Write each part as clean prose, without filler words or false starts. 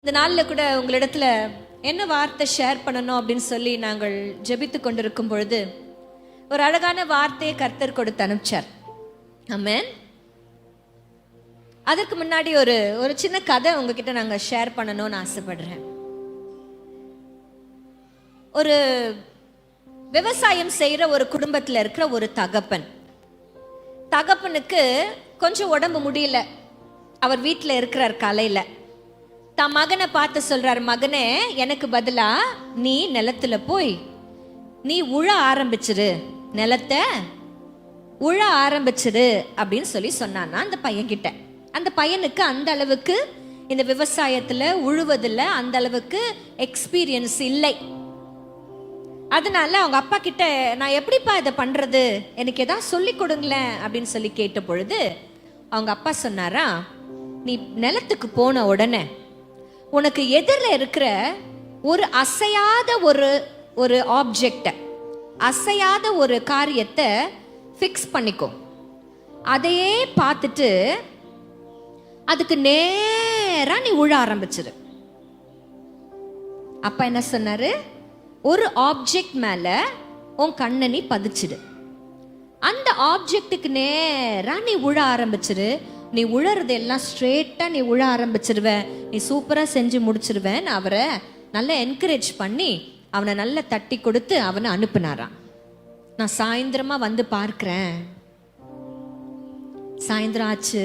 இந்த நாளில் கூட உங்களிடத்துல என்ன வார்த்தை ஷேர் பண்ணணும் அப்படின்னு சொல்லி நாங்கள் ஜெபித்து கொண்டிருக்கும் பொழுது ஒரு அழகான வார்த்தையை கர்த்தர் கொடுத்து அனுப்பிச்சார். ஆமென். அதற்கு முன்னாடி ஒரு சின்ன கதை உங்ககிட்ட நாங்கள் ஷேர் பண்ணணும்னு ஆசைப்படுறேன். ஒரு விவசாயம் செய்யற ஒரு குடும்பத்தில் இருக்கிற ஒரு தகப்பனுக்கு கொஞ்சம் உடம்பு முடியல. அவர் வீட்டில் இருக்கிறார். காலையில் தன் மகனை பார்த்து சொல்றாரு, மகனே, எனக்கு பதிலா நீ நிலத்துல போய் நீ உழ ஆரம்பிச்சிரு, நிலத்தை உழ ஆரம்பிச்சிரு அப்படின்னு சொல்லி சொன்னானா அந்த பையன்கிட்ட. அந்த பையனுக்கு அந்த அளவுக்கு இந்த விவசாயத்துல உழுவதில் அந்த அளவுக்கு எக்ஸ்பீரியன்ஸ் இல்லை. அதனால அவங்க அப்பா கிட்ட, நான் எப்படிப்பா இதை பண்றது, எனக்கு ஏதாவது சொல்லி கொடுங்களேன் அப்படின்னு சொல்லி கேட்ட பொழுது அவங்க அப்பா சொன்னாரா, நீ நிலத்துக்கு போன உடனே உனக்கு எதிரில் இருக்கிற ஒரு அசையாத ஒரு ஆப்ஜெக்டை, அசையாத ஒரு காரியத்தை ஃபிக்ஸ் பண்ணிக்கோ. அதையே பார்த்துட்டு அதுக்கு நேரா நீ உழ ஆரம்பிச்சிரு. அப்பா என்ன சொன்னாரு, ஒரு ஆப்ஜெக்ட் மேல உன் கண்ணை நீ பதிச்சிடு, அந்த ஆப்ஜெக்டுக்கு நேரா நீ உழ ஆரம்பிச்சிரு. நீ உழறது எல்லாம் ஸ்ட்ரெயிட்டா நீ உழ ஆரம்பிச்சிருவ, நீ சூப்பரா செஞ்சு முடிச்சிருவேன். அவரை நல்லா என்கரேஜ் பண்ணி அவனை நல்லா தட்டி கொடுத்து அவனை அனுப்புனாராம். நான் சாயந்தரமா வந்து பார்க்கிறேன். சாயந்தரம் ஆச்சு,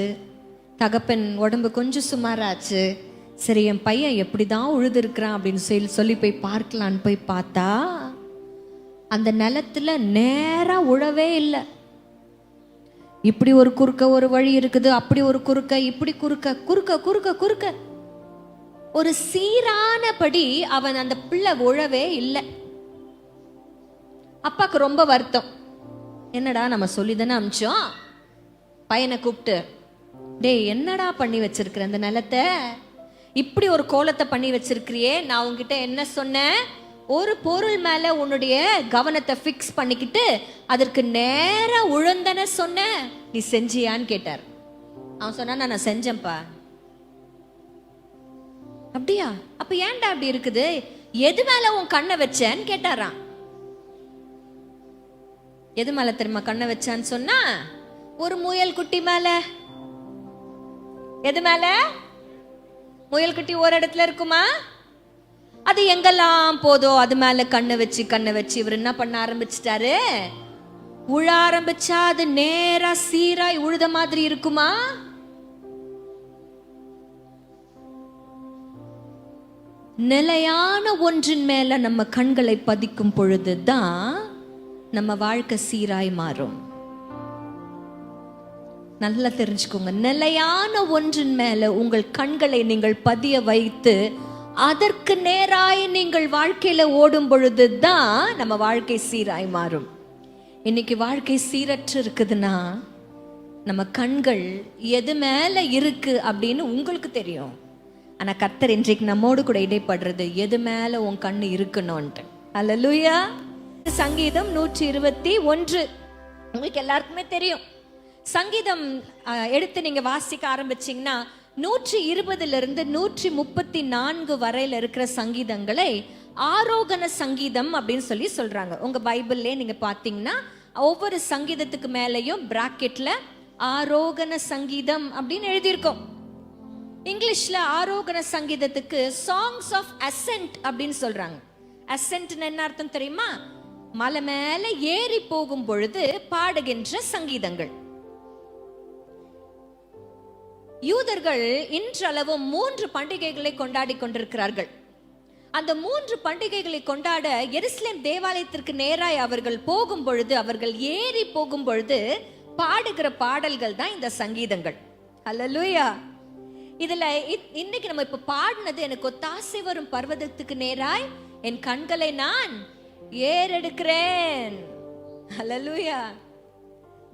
தகப்பன் உடம்பு கொஞ்சம் சுமாராச்சு. சரி, என் பையன் எப்படிதான் உழுது இருக்கிறான் அப்படின்னு சொல்லி போய் பார்க்கலான்னு போய் பார்த்தா அந்த நிலத்துல நேரா உழவே இல்லை. இப்படி ஒரு குறுக்க ஒரு வழி இருக்குது, அப்படி ஒரு குறுக்க, இப்படி குறுக்க குறுக்க குறுக்க குறுக்க ஒரு சீரானபடி அவன் அந்த பிள்ளை உழவே இல்லை. அப்பாக்கு ரொம்ப வருத்தம். என்னடா, நம்ம சொல்லிதானே அமிச்சோம். பையனை கூப்பிட்டு, டேய், என்னடா பண்ணி வச்சிருக்கிற அந்த நிலத்தை, இப்படி ஒரு கோலத்தை பண்ணி வச்சிருக்கிறியே, நான் உங்ககிட்ட என்ன சொன்னேன், ஒரு பொருள் மேல உன்னுடைய கவனத்தை ஃபிக்ஸ் பண்ணிக்கிட்டு அதற்கு நேரா உழந்தன சொன்ன, நீ செஞ்சியான்னு கேட்டார். அவன் சொன்னா, நான் செஞ்சேன்ப்பா. அப்படியா? அப்ப ஏன்டா அப்படி இருக்குது, எது மேல உன் கண்ணை வச்சேன்னு கேட்டாராம். எது மேல தெரியுமா கண்ணை வச்சான்னு சொன்னா, ஒரு முயல் குட்டி மேல. எது மேல? முயல் குட்டி ஒரு இடத்துல இருக்குமா, அது எங்கெல்லாம் போதோ அது மேல கண்ணை வச்சு இவர் என்ன பண்ண ஆரம்பிச்சிட்டாரு, உழ ஆரம்பிச்சா அது நேரா சீராய் உழுத மாதிரி இருக்குமா? நிலையான ஒன்றின் மேல நம்ம கண்களை பதிக்கும் பொழுதுதான் நம்ம வாழ்க்கை சீராய் மாறும். நல்லா தெரிஞ்சுக்கோங்க, நிலையான ஒன்றின் மேல உங்கள் கண்களை நீங்கள் பதிய வைத்து அதற்கு நேராய் நீங்கள் வாழ்க்கையில ஓடும் பொழுதுதான் நம்ம வாழ்க்கை சீராய் மாறும். இன்னைக்கு வாழ்க்கை சீரற்று இருக்குதுன்னா நம்ம கண்கள் எது மேல இருக்கு அப்படின்னு உங்களுக்கு தெரியும். ஆனா கர்த்தர் இன்றைக்கு நம்மோடு கூட இடைப்படுறது, எது மேல உன் கண்ணு இருக்கணும்ட்டு. அல்லேலூயா. சங்கீதம் 121 உங்களுக்கு எல்லாருக்குமே தெரியும். சங்கீதம் எடுத்து நீங்க வாசிக்க ஆரம்பிச்சீங்கன்னா 120 134 வரையில இருக்கிற சங்கீதங்களை ஆரோகண சங்கீதம் அப்படின்னு சொல்லி சொல்றாங்க. உங்க பைபிள்ல நீங்க பாத்தீங்கன்னா ஒவ்வொரு சங்கீதத்துக்கு மேலேயும் பிராக்கெட்ல ஆரோகண சங்கீதம் அப்படின்னு எழுதியிருக்கோம். இங்கிலீஷ்ல ஆரோகண சங்கீதத்துக்கு சாங்ஸ் ஆஃப் அசென்ட் அப்படின்னு சொல்றாங்க. அசென்ட் என்ன அர்த்தம் தெரியுமா? மலை மேல ஏறி போகும் பொழுது பாடுகின்ற சங்கீதங்கள். யூதர்கள் இன்றளவும் 3 பண்டிகைகளை கொண்டாடி கொண்டிருக்கிறார்கள். அந்த 3 பண்டிகைகளை கொண்டாட எருசலேம் தேவாலயத்திற்கு நேராய் அவர்கள் போகும் பொழுது, அவர்கள் ஏறி போகும் பொழுது பாடுகிற பாடல்கள் தான் இந்த சங்கீதங்கள். அல்லேலூயா. இதுல இன்னைக்கு நம்ம இப்ப பாடினது, எனக்கு ஒத்தாசை வரும் பர்வதத்துக்கு நேராய் என் கண்களை நான் ஏறெடுக்கிறேன். அல்லேலூயா.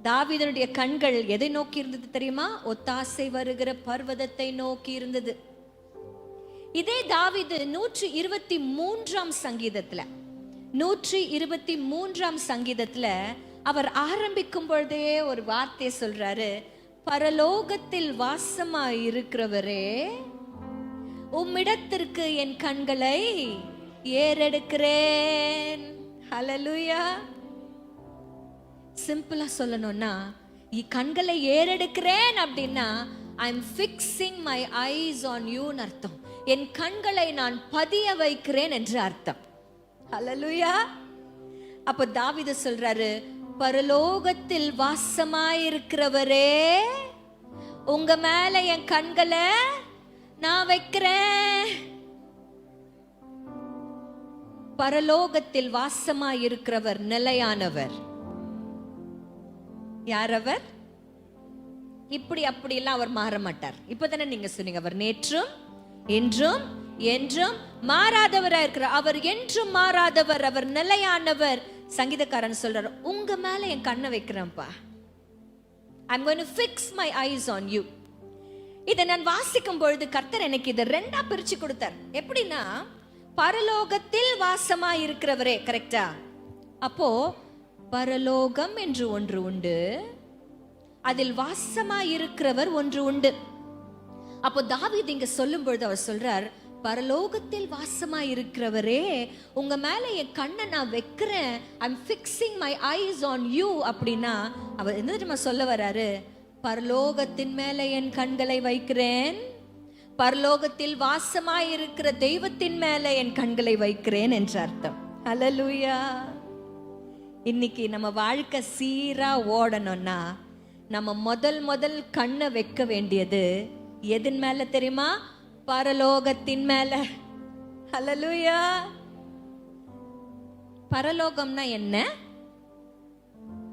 தாவீதனுடைய கண்கள் எதை நோக்கி இருந்தது தெரியுமா? ஒத்தாசை வருகிற பர்வதத்தை நோக்கி இருந்தது. இதே தாவீது 123 சங்கீதத்துல அவர் ஆரம்பிக்கும் பொழுதே ஒரு வார்த்தை சொல்றாரு, பரலோகத்தில் வாசமாய் இருக்கிறவரே உம்மிடத்திற்கு என் கண்களை ஏறெடுக்கிறேன். ஹல்லேலூயா. சிம்பிளா சொல்லணும்னா கண்களை ஏறெடுக்கிறேன் அப்படின்னா I am fixing my eyes on யூன்னு அர்த்தம். என் கண்களை நான் பதிய வைக்கிறேன் என்று அர்த்தம். ஹல்லேலூயா. அப்ப தாவீது சொல்றாரு, பரலோகத்தில் வாசமாயிருக்கிறவரே, உங்க மேல என் கண்களை நான் வைக்கிறேன். பரலோகத்தில் வாசமாயிருக்கிறவர் நிலையானவர். யார் அவர்? இப்படி அப்படி எல்லாம் அவர் மாற மாட்டார். இப்பதானே நீங்க சொன்னீங்க, அவர் நேற்றும் என்றும் என்றும் மாறாதவரா இருக்கிறார். அவர் என்றும் மாறாதவர், அவர் நிலையானவர். சங்கீதக்காரன் சொல்றார், உங்க மேல என் கண்ணை வைக்கிறேன்ப்பா. I'm going to fix my eyes on you. இதை நான் வாசிக்கும் பொழுது கர்த்தர் எனக்கு இதை ரெண்டா பிரிச்சு கொடுத்தார். எப்படின்னா, பரலோகத்தில் வாசமா இருக்கிறவரே, கரெக்டா? அப்போ பரலோகம் என்று ஒன்று உண்டு, அதில் வாசமா இருக்கிறவர் ஒன்று உண்டு. அப்போ தாவீது இங்க சொல்லும் பொழுது அவர் சொல்றார், பரலோகத்தில் வாசமா இருக்கிறவரே, உங்க மேல என் கண்ணை நான் வைக்கிறேன். I'm fixing my eyes on you. அப்படின்னா அவர் என்ன தெரியுமா சொல்ல வராரு? பரலோகத்தின் மேல என் கண்களை வைக்கிறேன், பரலோகத்தில் வாசமாய் இருக்கிற தெய்வத்தின் மேல என் கண்களை வைக்கிறேன் என்று அர்த்தம். ஹல்லேலூயா. இன்னைக்கு நம்ம வாழ்க்கை சீரா ஓடணும்னா நம்ம முதல் கண்ணை வைக்க வேண்டியது எதன் மேல தெரியுமா? பரலோகத்தின் மேல. ஹல்லேலூயா. பரலோகம்னா என்ன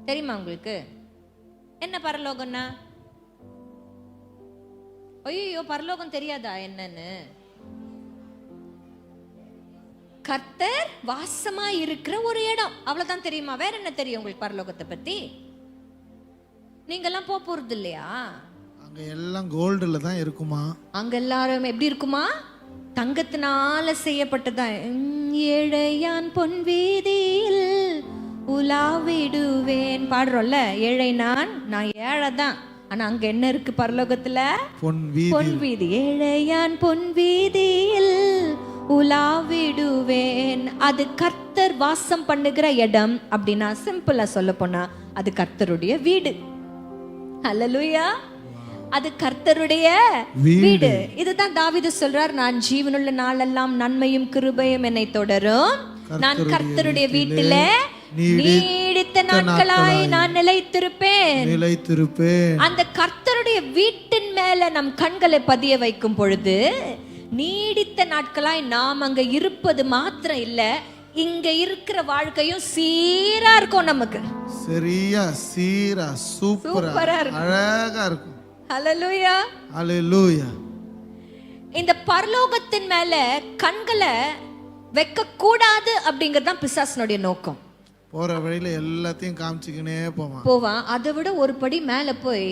தெரியுமா உங்களுக்கு? என்ன பரலோகம்னா? ஐயோ, பரலோகம் தெரியாதா என்னன்னு? கர்த்தர் வாசமா இருக்கிற ஒரு இடம், அவ்வளவுதான் தெரியுமா? வேற என்ன தெரியும் உங்களுக்கு பரலோகத்தை பத்தி? நீங்க எல்லாம் போறது இல்லையா? அங்க எல்லாம் கோல்டுல தான் இருக்குமா? அங்க எல்லாரும் எப்படி இருக்குமா? தங்கத்தினால செய்யப்பட்டதா. ஏழையான் பொன் வீதியில் உலாவிடுவேன் பாடுறோம்ல, ஏழை நான் ஏழை தான். ஆனா அங்க என்ன இருக்கு பரலோகத்துல? பொன் வீதி. ஏழையான் பொன் வீதியில் உலாவிடுவேன். அது கர்த்தர் வாசம் பண்ணுகிற இடம். அப்படின்னா சிம்பிளா சொல்ல போனா அது கர்த்தருடைய வீடு. ஹல்லேலூயா. அது கர்த்தருடைய வீடு. இதுதான் தாவீது சொல்றார், நான் ஜீவனுள்ள நாளெல்லாம் நன்மையும் கிருபையும் என்னை தொடரும், நான் கர்த்தருடைய வீட்டிலே நீடித்த நாட்களாய் நான் நிலைத்திருப்பேன். அந்த கர்த்தருடைய வீட்டின் மேல நம் கண்களை பதிய வைக்கும் பொழுது நீடித்த நாட்களாய் நாம் அங்க இருப்பது மாத்திரம் இல்ல, இங்க இருக்கிற வாழ்க்கையும் சீரா இருக்கும். நமக்கு சரியா சீரா சூப்பரா அழகா இருக்கும். ஹல்லேலூயா. ஹல்லேலூயா. இந்த பரலோகத்தின் மேல கண்களை வைக்க கூடாது அப்படிங்கறதுதான் பிசாசனுடைய நோக்கம். போற வழியில எல்லாத்தையும் காமிச்சுக்கினே போவான். அதை விட ஒரு படி மேல போய்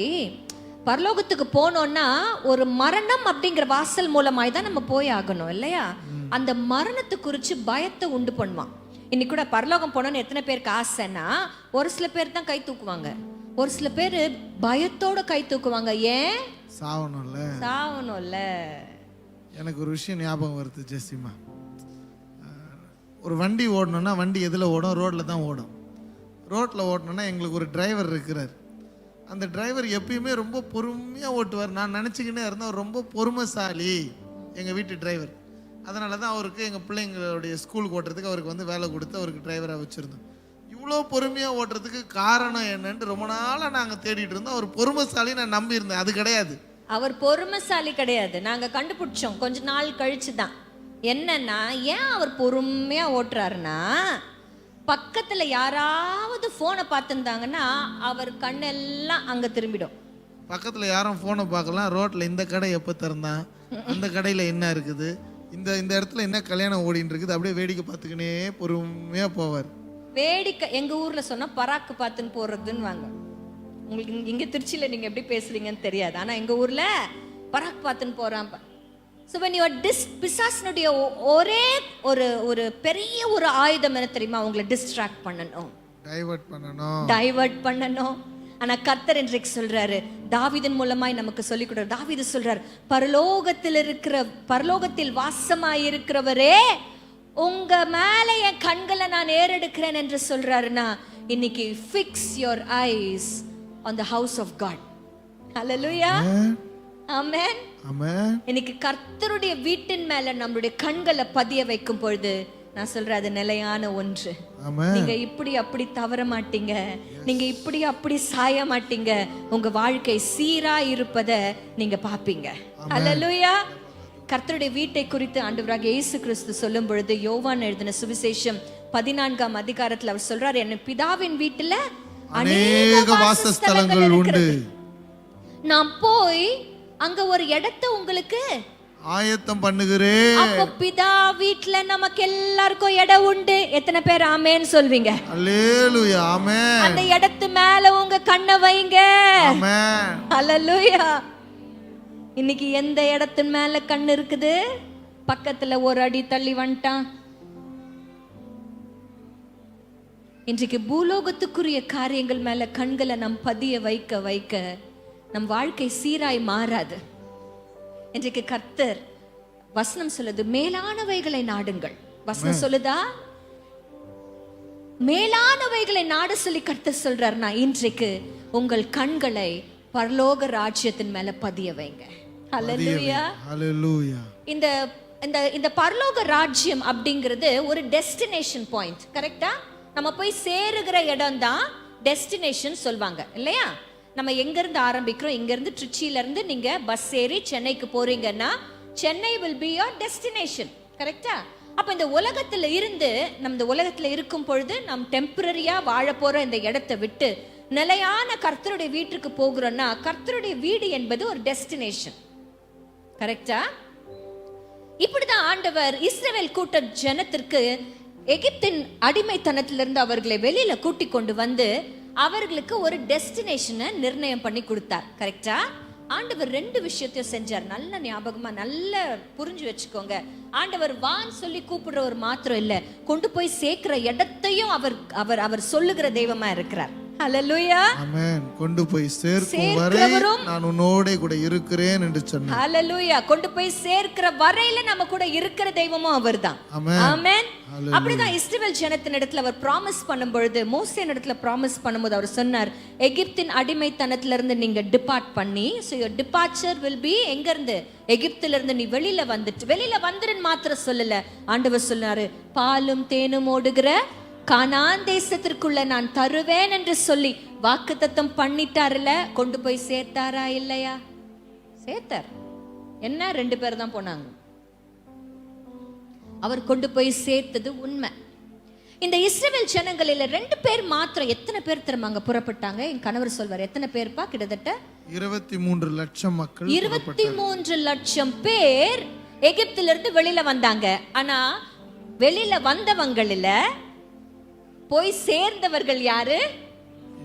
பரலோகத்துக்கு போனோம்னா ஒரு மரணம் அப்படிங்கிற வாசல் மூலமாய் தான் நம்ம போய் ஆகணும் இல்லையா? அந்த மரணத்தை குறிச்சு பயத்தை உண்டு பண்ணுவான். இன்னைக்கு கூட பரலோகம் போனோன்னு எத்தனை பேருக்கு ஆசைன்னா, ஒரு சில பேர் தான் கை தூக்குவாங்க, ஒரு சில பேர் பயத்தோட கை தூக்குவாங்க. ஏன்? சாவணும்ல. எனக்கு ஒரு விஷயம் ஞாபகம் வருது ஜெசிமா. ஒரு வண்டி ஓடணும்னா வண்டி எதில் ஓடும்? ரோட்டில் தான் ஓடும். ரோட்டில் ஓடணும்னா எங்களுக்கு ஒரு டிரைவர் இருக்கிறார். அந்த டிரைவர் எப்பயுமே ரொம்ப பொறுமையாக ஓட்டுவார். நான் நினச்சிக்கினே இருந்தேன் அவர் ரொம்ப பொறுமைசாலி எங்கள் வீட்டு டிரைவர். அதனால தான் அவருக்கு எங்கள் பிள்ளைங்களுடைய ஸ்கூலுக்கு ஓட்டுறதுக்கு அவருக்கு வந்து வேலை கொடுத்து அவருக்கு டிரைவராக வச்சுருந்தோம். இவ்வளோ பொறுமையாக ஓட்டுறதுக்கு காரணம் என்னன்ட்டு ரொம்ப நாளாக நாங்கள் தேடிட்டு இருந்தோம். அவர் பொறுமைசாலி நான் நம்பியிருந்தேன். அது கிடையாது, அவர் பொறுமைசாலி கிடையாது. நாங்கள் கண்டுபிடிச்சோம் கொஞ்ச நாள் கழிச்சு தான். என்னன்னா, ஏன் அவர் பொறுமையாக ஓட்டுறாருன்னா, பக்கத்தில் யாராவது ஃபோனை பார்த்துருந்தாங்கன்னா அவர் கண்ணெல்லாம் அங்கே திரும்பிடும். பக்கத்தில் யாரும் ஃபோனை பார்க்கலாம், ரோட்டில் இந்த கடை எப்போ திறந்தான், அந்த கடையில் என்ன இருக்குது, இந்த இடத்துல என்ன கல்யாணம் ஓடின்னு இருக்குது, அப்படியே வேடிக்கை பார்த்துக்கினே பொறுமையாக போவார். வேடிக்கை எங்கள் ஊரில் சொன்னால் பராக்கு பார்த்துன்னு போடுறதுன்னு வாங்க. உங்களுக்கு இங்கே திருச்சியில் நீங்கள் எப்படி பேசுகிறீங்கன்னு தெரியாது, ஆனால் எங்கள் ஊரில் பராக்கு பார்த்துன்னு போகிறான். ஸோ when you are பிசாசனுடைய ஒரே ஒரு பெரிய ஒரு ஆயுதம் என்ன தெரியுமா? உங்களை டிஸ்ட்ராக்ட் பண்ணணும், டைவர்ட் பண்ணணும். ஆனா கர்த்தர் இன்றைக்கு சொல்றாரு, தாவீதின் மூலமாய் நமக்கு சொல்லிக் கொடுறார். தாவீது சொல்றார், பரலோகத்தில் வாசமாய் இருக்கிறவரே, உங்க மேல என் கண்களை நான் ஏறெடுக்கிறேன் என்று சொல்றாருன்னா, இன்னைக்கு fix your eyes on the house of God. Hallelujah, amen, amen. இன்னைக்கு கர்த்தருடைய வீட்டின் மேல நம்மளுடைய கண்களை பதிய வைக்கும் பொழுது நான் சொல்றேன், அது நிலையான ஒன்று. நீங்க இப்படி அப்படி தவற மாட்டீங்க, நீங்க இப்படி அப்படி சாய மாட்டீங்க, உங்க வாழ்க்கை சீரா இருப்பத நீங்க பாப்பீங்க. ஹல்லேலூயா. கர்த்தருடைய வீட்டை குறித்து ஆண்டவராகிய இயேசு கிறிஸ்து சொல்லும் பொழுது, யோவான் எழுதின சுவிசேஷம் 14ஆம் அதிகாரத்துல அவர் சொல்றார், என் பிதாவின் வீட்டுல அநேக வாசஸ்தலங்கள் உண்டு, நான் போய் அங்க ஒரு இடத்தை உங்களுக்கு ஆயத்தம் பண்ணுகிறேன். அப்ப பிதா வீட்ல நமக்கு எல்லாருக்கும் இடம் உண்டு. எத்தனை பேர் ஆமென் சொல்வீங்க? அல்லேலூயா, ஆமென். அந்த இடத்து மேல உங்க கண்ணை வைங்க. ஆமென், அல்லேலூயா. இன்னைக்கு எந்த இடத்து மேல கண்ணு இருக்குது? பக்கத்துல ஒரு அடி தள்ளி வந்துட்டான். இன்றைக்கு பூலோகத்துக்குரிய காரியங்கள் மேல கண்களை நம் பதிய வைக்க வைக்க நம் வாழ்க்கை சீராய் மாறாது. இன்றைக்கு கர்த்தர் வசனம் சொல்லுது, மேலானவைகளை நாடுங்கள். வசனம் சொல்லுதா? மேலானவைகளை நாட சொல்லி கர்த்தர் சொல்றாருன்னா, இன்றைக்கு உங்கள் கண்களை பரலோக ராஜ்யத்தின் மேல பதிய வைங்க. ஹல்லேலூயா, ஹல்லேலூயா. இந்த பரலோக ராஜ்யம் அப்படிங்கிறது ஒரு டெஸ்டினேஷன் பாயிண்ட். கரெக்டா? நம்ம போய் சேருகிற இடம் தான் டெஸ்டினேஷன் சொல்வாங்க இல்லையா? நம்ம எங்க இருந்து ஆரம்பிக்கிறோம்? இங்க இருந்து திருச்சியில இருந்து நீங்க பஸ் ஏறி சென்னைக்கு போறீங்கன்னா, Chennai will be your destination. கரெக்டா? அப்ப இந்த உலகத்துல இருந்து, நம்ம இந்த உலகத்துல இருக்கும் பொழுது நாம் டெம்பரரியா வாழ போற இந்த இடத்தை விட்டு நிலையான கர்த்தருடைய வீட்டுக்கு போகிறோம்னா, கர்த்தருடைய வீடு என்பது ஒரு டெஸ்டினேஷன். கரெக்டா? இப்படிதான் ஆண்டவர் இஸ்ரவேல் கூட்ட ஜனத்திற்கு எகிப்தின் அடிமைத்தனத்திலிருந்து அவர்களை வெளியில கூட்டி கொண்டு வந்து அவர்களுக்கு ஒரு டெஸ்டினேஷனை நிர்ணயம் பண்ணி கொடுத்தார். கரெக்டா? ஆண்டவர் 2 விஷயத்தையும் செஞ்சார். நல்ல ஞாபகமா நல்ல புரிஞ்சு வச்சுக்கோங்க. ஆண்டவர் வான் சொல்லி கூப்பிடுறவர் மாத்திரம் இல்ல, கொண்டு போய் சேர்க்கிற இடத்தையும் அவர் சொல்லுகிற தெய்வமா இருக்கிறார். ஹல்லேலூயா, ஆமென். கொண்டு போய் சேர்க்கும் வரை நான் உன்னோட கூட இருக்கிறேன் என்று சொன்னார். ஹல்லேலூயா. கொண்டு போய் சேர்க்கிற வரையில நம்ம கூட இருக்கிற தெய்வமும் அவர்தான். ஆமென். அப்படிதான் இஸ்ரவேல் ஜனத்தின் இடத்துல அவர் ப்ராமிஸ் பண்ணும் பொழுது, மோசேயின் இடத்துல ப்ராமிஸ் பண்ணும்போது அவர் சொன்னார், எகிப்தின் அடிமைத்தனத்துல இருந்து நீங்க டிபார்ட் பண்ணி, so your departure will be எங்க இருந்து? எகிப்தில இருந்து நீ வெளியில வந்துருன்னு மாத்திரம் சொல்லல, ஆண்டவர் சொன்னாரு, பாலும் தேனும் ஓடுகிற கானான் தேசத்திற்குள்ள நான் தருவேன் என்று சொல்லி வாக்குத்தத்தம் பண்ணிட்டாருல. கொண்டு போய் சேர்த்தாரா இல்லையா? சேர்த்தார். என்ன 2 பேர் தான் போனாங்க. அவர் கொண்டு போய் சேர்த்தது உண்மை. இந்த இஸ்ரவேல் ஜனங்களில 2 பேர் மாத்திரம், எத்தனை பேர் திரும்ப புறப்பட்டாங்க? என் கணவர் சொல்வார், எத்தனை பேர்ப்பா? கிட்டத்தட்ட 23 லட்சம் மக்கள். 23 லட்சம் பேர் எகிப்திலிருந்து வெளியில வந்தாங்க. ஆனா வெளியில வந்தவங்களில போய் சேர்ந்தவர்கள் யாரு?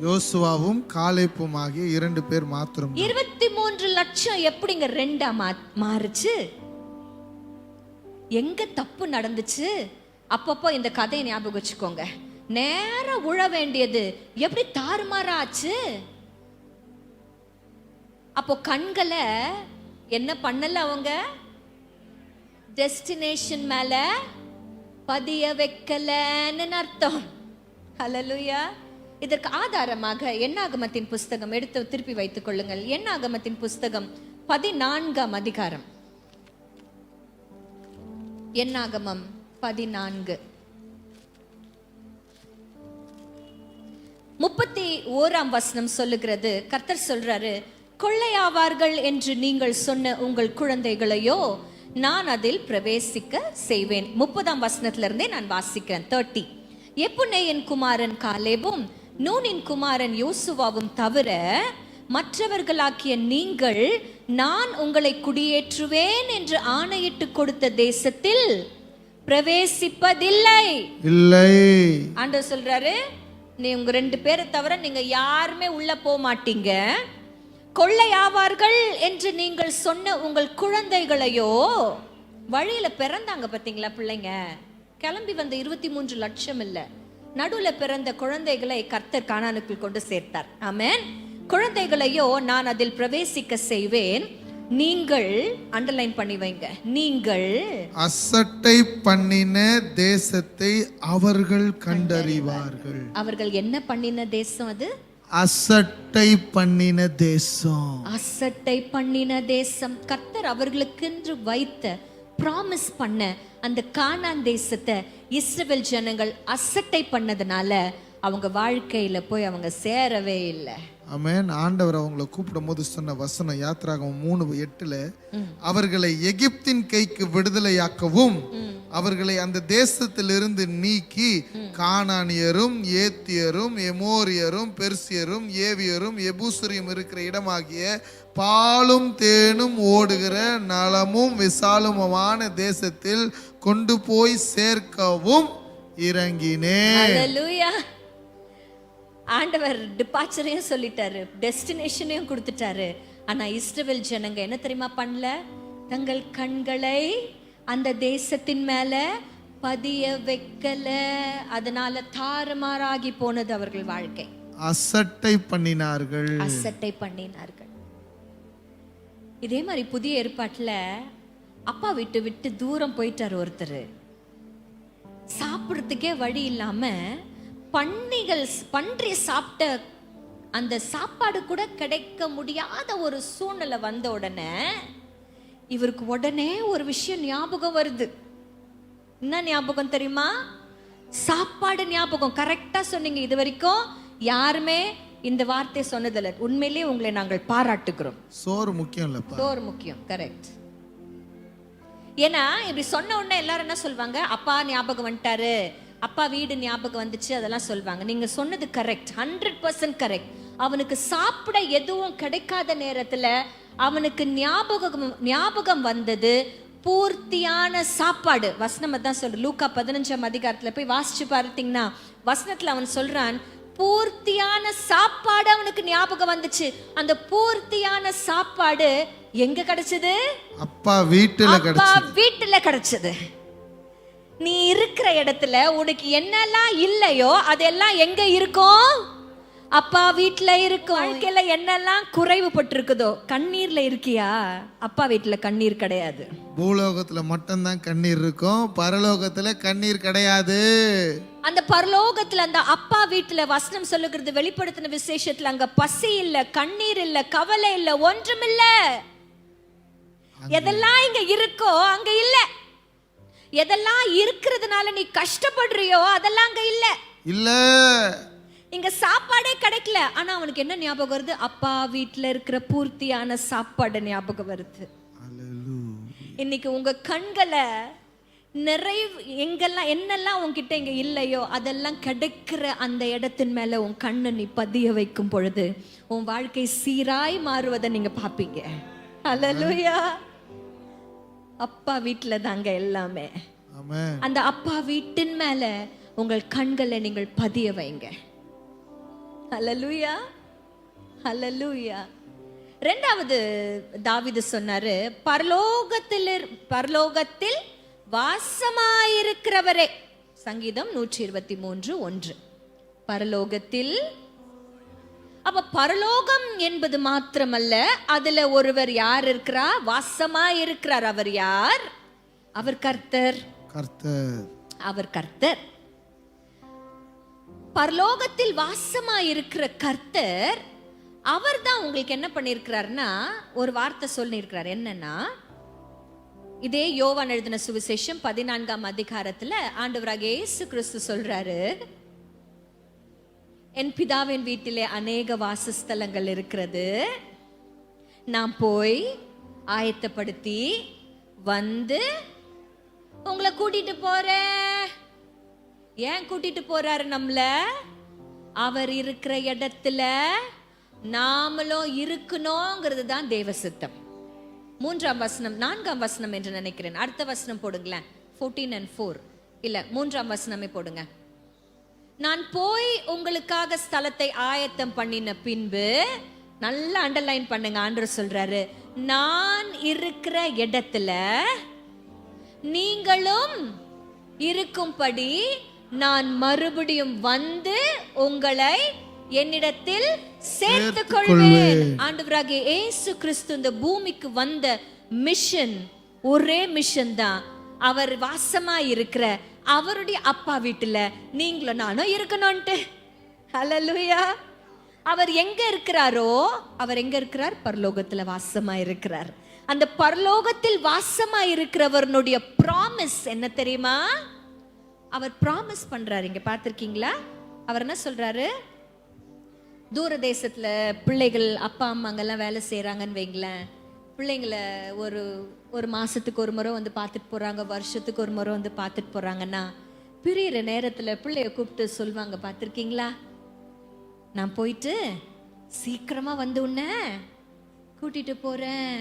யோசுவாவும் காலேப்பும் ஆகிய 2 பேர் மாத்திரம். 23 லட்சம் எப்படிங்க 2ஆ மாறுச்சு? எங்க தப்பு நடந்துச்சு? அப்பப்போ இந்த கதையை ஞாபகம் வச்சுக்கோங்க. நேரா உழ வேண்டியது எப்படி தாறுமாறா ஆச்சு? அப்போ கண்களை என்ன பண்ணல அவங்க? டெஸ்டினேஷன் மேல பதிய வைக்கலன்னு அர்த்தம். ஹல்லேலூயா. இதற்கு ஆதாரமாக என்னாகமத்தின் புஸ்தகம் எடுத்து திருப்பி வைத்துக் கொள்ளுங்கள். என்னாகமத்தின் புஸ்தகம் 14ஆம் அதிகாரம். என்னாகமம் 14 31ஆம் வசனம் சொல்லுகிறது. கர்த்தர் சொல்றாரு, கொள்ளையாவார்கள் என்று நீங்கள் சொன்ன உங்கள் குழந்தைகளையோ நான் அதில் பிரவேசிக்க செய்வேன். 30ஆம் வசனத்துல இருந்தே நான் வாசிக்கிறேன். 30. எப்புன்னேயின் குமாரன் காலேபும் நூனின் குமாரன் யோசுவாவும் தவிர மற்றவர்களாக்கிய நீங்கள் நான் உங்களை குடியேற்றுவேன் என்று ஆணையிட்டு கொடுத்த தேசத்தில் பிரவேசிப்பதில்லை. இல்லை. ஆண்டவர் சொல்றாரு, நீ உங்க 2 பேரை தவிர நீங்க யாருமே உள்ள போக மாட்டீங்க. கொள்ளையாவார்கள் என்று நீங்கள் சொன்ன உங்கள் குழந்தைகளையோ, வழியில பிறந்தாங்க பாத்தீங்களா பிள்ளைங்க, கிளம்பி வந்த 23 லட்சம் இல்ல, நடுவுல பிறந்த குழந்தைகளை கர்த்தர் கானானுக்குள் கொண்டு சேர்த்தார். ஆமென். குழந்தைகளையோ நான் அதில் பிரவேசிக்க செய்வேன். நீங்கள் அண்டர்லைன் பண்ணி வைங்க. நீங்கள் அசட்டை பண்ணின தேசத்தை அவர்கள் கண்டறிவார்கள். அவர்கள் என்ன பண்ணின தேசம் அது? அசட்டை பண்ணின தேசம். அசட்டை பண்ணின தேசம். கர்த்தர் அவர்களுக்கென்று வைத்த ப்ராமிஸ் பண்ண அந்த கானான் தேசத்தை இஸ்ரவேல் ஜனங்கள் அசட்டை பண்ணதுனால அவங்க வாழ்க்கையில போய் அவங்க சேரவே இல்லை. ஆமென். ஆண்டவர் அவங்களை கூப்பிடும் போது சொன்ன வசனம் யாத்திராகமம் 3:8 அவர்களை எகிப்தின் கைக்கு விடுதலையாக்கவும் அவர்களை அந்த தேசத்திலிருந்து நீக்கி கானானியரும் ஏத்தியரும் எமோரியரும் பெர்சியரும் ஏவியரும் எபூசரியும் இருக்கிற இடமாகிய பாலும் தேனும் ஓடுகிற நலமும் விசாலமுமான தேசத்தில் கொண்டு போய் சேர்க்கவும் இறங்கினேன். ஹல்லேலூயா. ஆண்டவர் டிபார்ச்சரையும் சொல்லிட்டாரு, டெஸ்டினேஷனையும் கொடுத்துட்டாரு. ஆனா இஸ்ரவேல் ஜனங்க என்ன தெரியுமா பண்ணல? தங்கள் கண்களை அந்த தேசத்தின் மேல பதிய வைக்கல. அதனால தாறுமாறாகி போனது அவர்கள் வாழ்க்கை. அசட்டை பண்ணினார்கள். அசட்டை பண்ணினார்கள். இதே மாதிரி புதிய ஏற்பாட்டுல அப்பா விட்டு விட்டு தூரம் போயிட்டாரு ஒருத்தர். சாப்பிடுறதுக்கே வழி இல்லாம பன்றி சாப்பிட்ட அந்த சாப்பாடு கூட கிடைக்க முடியாத ஒரு சூழ்நிலை வந்த உடனே இவருக்கு உடனே ஒரு விஷயம் ஞாபகம் வருது. என்ன ஞாபகம் தெரியுமா? சாப்பாடு ஞாபகம். கரெக்டா சொன்னீங்க. இது வரைக்கும் யாருமே இந்த வார்த்தை சொன்னதில்லை. உண்மையிலேயே உங்களை நாங்கள் பாராட்டுகிறோம். சோறு முக்கியம் இல்லப்பா. சோறு முக்கியம். கரெக்ட். ஏன்னா இப்படி சொன்ன உடனே எல்லாரும் என்ன சொல்வாங்க? அப்பா ஞாபகம் வந்துட்டாரு, அப்பா வீடு ஞாபகம் வந்துச்சு, அதெல்லாம் சொல்வாங்க. நீங்க சொன்னது கரெக்ட், 100% கரெக்ட். அவனுக்கு சாப்பிட எதுவும் கிடைக்காத நேரத்துல அவனுக்கு ஞாபகம் வந்தது பூர்த்தியான சாப்பாடு. வசனம் தான் சொல்லு. லூக்கா 15ஆம் அதிகாரத்துல போய் வாசிச்சு பார்த்தீங்கன்னா வசனத்துல அவன் சொல்றான், பூர்த்தியான சாப்பாடு அவனுக்கு ஞாபகம் வந்துச்சு. அந்த பூர்த்தியான சாப்பாடு எங்க கிடைச்சது? அப்பா வீட்டுல கிடைச்சது. நீ இருக்கிற இடத்துல உனக்கு என்னெல்லாம் இல்லையோ அதெல்லாம் எங்க இருக்கும்? அப்பா வீட்டுல இருக்கும். வாழ்க்கையில என்னெல்லாம் குறைவுபட்டிருக்குதோ, கண்ணீர்ல இருக்கியா? அப்பா வீட்டுல கண்ணீர் கிடையாது. பூலோகத்துல மட்டும்தான் கண்ணீர் இருக்கும், பரலோகத்துல கண்ணீர் கிடையாது. அந்த பரலோகத்துல அந்த அப்பா வீட்டுல வசனம் சொல்லுகிறது, வெளிப்படுத்தின விசேஷத்துல அங்க பசி இல்ல, கண்ணீர் இல்ல, கவலை இல்ல, ஒன்றும் இல்ல. எதெல்லாம் இங்க இருக்கோ அங்க இல்ல. எதெல்லாம் இருக்கிறதுனால நீ கஷ்டப்படுறியோ அதெல்லாம் அங்க இல்ல. இல்ல. இங்க சாப்பாடே கிடைக்கல. ஆனா அவனுக்கு என்ன ஞாபகம் வருது? அப்பா வீட்டுல இருக்கிற பூர்த்தியான சாப்பாடு ஞாபகம் வருது. இன்னைக்கு உங்க கண்களை எங்கெல்லாம் என்னெல்லாம் உன்கிட்ட இங்க இல்லையோ அதெல்லாம் கிடைக்கிற அந்த இடத்தின் மேல உன் கண்ணை நீ பதிய வைக்கும் பொழுது உன் வாழ்க்கை சீராய் மாறுவதை நீங்க பாப்பீங்க. ஹல்லேலூயா. அப்பா வீட்டுல தாங்க எல்லாமே. அந்த அப்பா வீட்டின் மேல உங்கள் கண்களை நீங்கள் பதிய வைங்க. ஹல்லேலூயா, ஹல்லேலூயா. இரண்டாவது தாவீது சொன்னாரு, பரலோகத்தில் வாசமாயிருக்கிறவரே. சங்கீதம் 123:1. பரலோகத்தில். அப்ப பரலோகம் என்பது மாத்திரமல்ல, அதுல ஒருவர் யார் இருக்கிறா? வாசமா இருக்கிறார். அவர் யார்? அவர் கர்த்தர். அவர் கர்த்தர். பரலோகத்தில் வாசமா இருக்கிற கர்த்தர் அவர் தான் உங்களுக்கு என்ன பண்ணிருக்கிறாருன்னா ஒரு வார்த்தை சொல்லி இருக்கிறார். என்னன்னா, இதே யோவான் எழுதின சுவிசேஷம் 14ஆம் அதிகாரத்துல ஆண்டவராகிய இயேசு கிறிஸ்து சொல்றாரு, என் பிதாவின் வீட்டிலே அநேக வாசஸ்தலங்கள் இருக்கிறது, நான் போய் ஆயத்தப்படுத்தி வந்து உங்களை கூட்டிட்டு போறேன். ஏன் கூட்டிட்டு போறாரு நம்மள? அவர் இருக்கிற இடத்துல நாமளும் இருக்கணும்ங்கிறது தான் தேவ சித்தம். 3ஆம் வசனம் 4ஆம் வசனம் என்று நினைக்கிறேன். அடுத்த வசனம் போடுங்களேன். 14 and 4 இல்ல 3ஆம் வசனமே போடுங்க. நான் போய் உங்களுக்காக ஸ்தலத்தை ஆயத்தம் பண்ணின பின்பு, நல்லா அண்டர்லைன் பண்ணுங்க. ஆண்டவர் சொல்றாரு, நான் இருக்கிற இடத்துல நீங்களும் இருக்கும்படி நான் மறுபடியும் வந்து உங்களை என்னிடத்தில் சேர்த்துக் கொள்வேன். ஆண்டவராகிய இயேசு கிறிஸ்து இந்த பூமிக்கு வந்த மிஷன் ஒரே மிஷன் தான். அவர் வாசமா இருக்கிற அவருடைய அப்பா வீட்டுல நீங்களும் நானும் இருக்கணும்ட்டு. ஹல்லேலூயா. அவர் எங்க இருக்கிறாரோ, அவர் எங்க இருக்கிறார்? பரலோகத்துல வாசமா இருக்கிறார். அந்த பரலோகத்தில் வாசமா இருக்கிறவருடைய ப்ராமிஸ் என்ன தெரியுமா? அவர் ப்ராமிஸ் பண்றாரு. இங்க பார்த்திருக்கீங்களா? அவர் என்ன சொல்றாரு? தூர தேசத்துல பிள்ளைகள் அப்பா அம்மாங்கெல்லாம் வேலை செய்யறாங்கன்னு வைங்களேன், பிள்ளைங்களை ஒரு மாசத்துக்கு ஒரு முறை வந்து பார்த்துட்டு போறாங்க, வருஷத்துக்கு ஒரு முறை வந்து பார்த்துட்டு போறாங்கன்னா, பிரியிற நேரத்துல பிள்ளைய கூப்பிட்டு சொல்லுவாங்க, பார்த்திருக்கீங்களா, நான் போயிட்டு சீக்கிரமா வந்து உன்னை கூட்டிட்டு போறேன்.